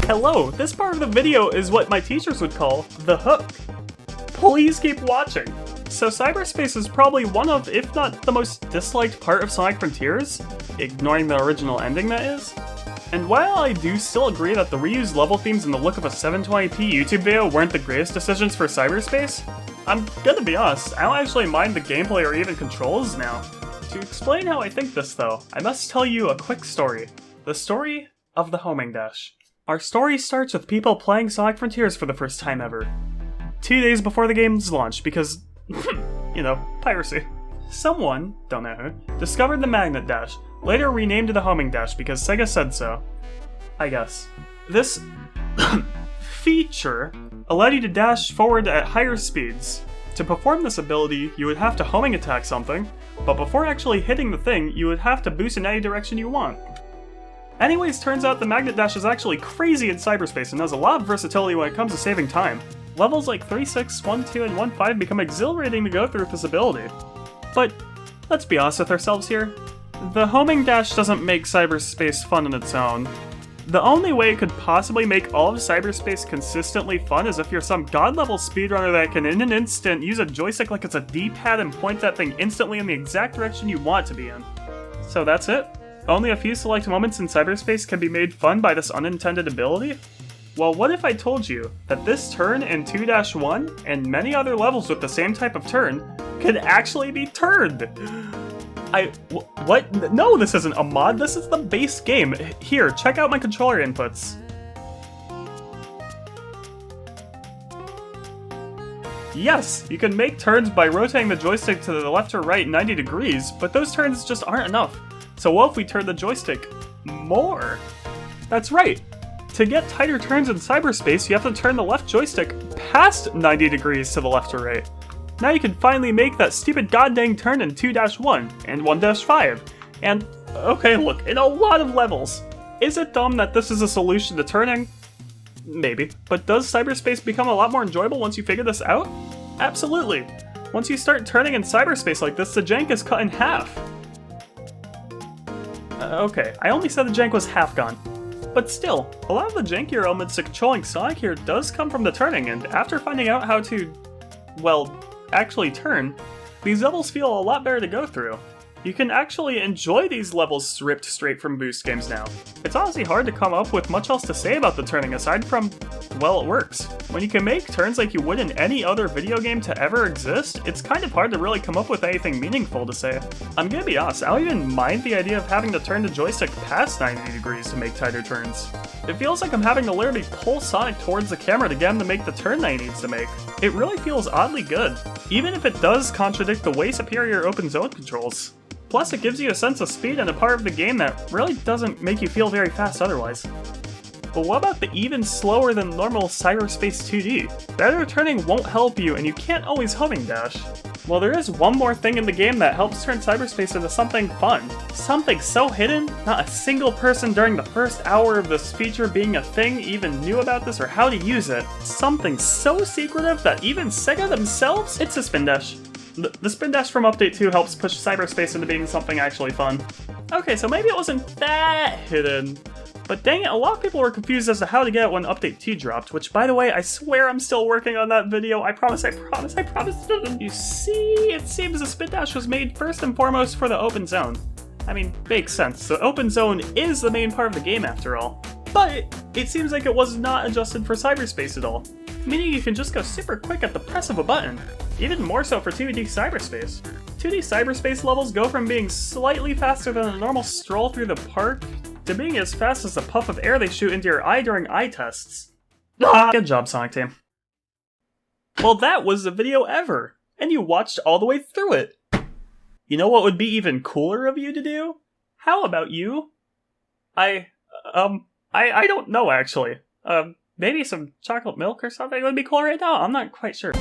Hello, this part of the video is what my teachers would call the hook. Please keep watching. So Cyberspace is probably one of, if not the most disliked part of Sonic Frontiers, ignoring the original ending that is. And while I do still agree that the reused level themes and the look of a 720p YouTube video weren't the greatest decisions for Cyberspace, I'm gonna be honest, I don't actually mind the gameplay or even controls now. To explain how I think this though, I must tell you a quick story. The story of the homing dash. Our story starts with people playing Sonic Frontiers for the first time ever. 2 days before the game's launch because, you know, piracy. Someone, don't know who, discovered the magnet dash, later renamed the homing dash because Sega said so. I guess. This feature allowed you to dash forward at higher speeds. To perform this ability, you would have to homing attack something, but before actually hitting the thing, you would have to boost in any direction you want. Anyways, turns out the magnet dash is actually crazy in Cyberspace and has a lot of versatility when it comes to saving time. Levels like 3.6, 1.2, and 1.5 become exhilarating to go through with this ability. But let's be honest with ourselves here. The homing dash doesn't make Cyberspace fun on its own. The only way it could possibly make all of Cyberspace consistently fun is if you're some god-level speedrunner that can in an instant use a joystick like it's a D-pad and point that thing instantly in the exact direction you want it to be in. So that's it? Only a few select moments in Cyberspace can be made fun by this unintended ability? Well, what if I told you that this turn in 2-1 and many other levels with the same type of turn could actually be turned? What? No, this isn't a mod, this is the base game. Here, check out my controller inputs. Yes, you can make turns by rotating the joystick to the left or right 90 degrees, but those turns just aren't enough. So what if we turn the joystick more? That's right. To get tighter turns in Cyberspace, you have to turn the left joystick past 90 degrees to the left or right. Now you can finally make that stupid goddamn turn in 2-1 and 1-5. And, okay, look, in a lot of levels. Is it dumb that this is a solution to turning? Maybe. But does Cyberspace become a lot more enjoyable once you figure this out? Absolutely. Once you start turning in Cyberspace like this, the jank is cut in half. Okay, I only said the jank was half gone. But still, a lot of the jankier elements to controlling Sonic here does come from the turning, and after finding out how to, well, actually turn, these levels feel a lot better to go through. You can actually enjoy these levels ripped straight from boost games now. It's honestly hard to come up with much else to say about the turning aside from, well, it works. When you can make turns like you would in any other video game to ever exist, it's kind of hard to really come up with anything meaningful to say. I'm gonna be honest, I don't even mind the idea of having to turn the joystick past 90 degrees to make tighter turns. It feels like I'm having to literally pull Sonic towards the camera to get him to make the turn that he needs to make. It really feels oddly good, even if it does contradict the way superior open zone controls. Plus, it gives you a sense of speed and a part of the game that really doesn't make you feel very fast otherwise. But what about the even slower than normal Cyberspace 2D? Better turning won't help you and you can't always homing dash. Well, there is one more thing in the game that helps turn Cyberspace into something fun. Something so hidden, not a single person during the first hour of this feature being a thing even knew about this or how to use it. Something so secretive that even Sega themselves, it's a spindash. The spindash from Update 2 helps push Cyberspace into being something actually fun. Okay, so maybe it wasn't that hidden. But dang it, a lot of people were confused as to how to get it when Update 2 dropped, which, by the way, I swear I'm still working on that video. I promise. You see, it seems the spindash was made first and foremost for the open zone. I mean, makes sense. The open zone is the main part of the game after all. But it seems like it was not adjusted for Cyberspace at all. Meaning you can just go super quick at the press of a button. Even more so for 2D Cyberspace. 2D Cyberspace levels go from being slightly faster than a normal stroll through the park to being as fast as the puff of air they shoot into your eye during eye tests. Good job, Sonic Team. Well, that was the video ever, and you watched all the way through it. You know what would be even cooler of you to do? How about you? I don't know actually. Maybe some chocolate milk or something would be cool right now? I'm not quite sure.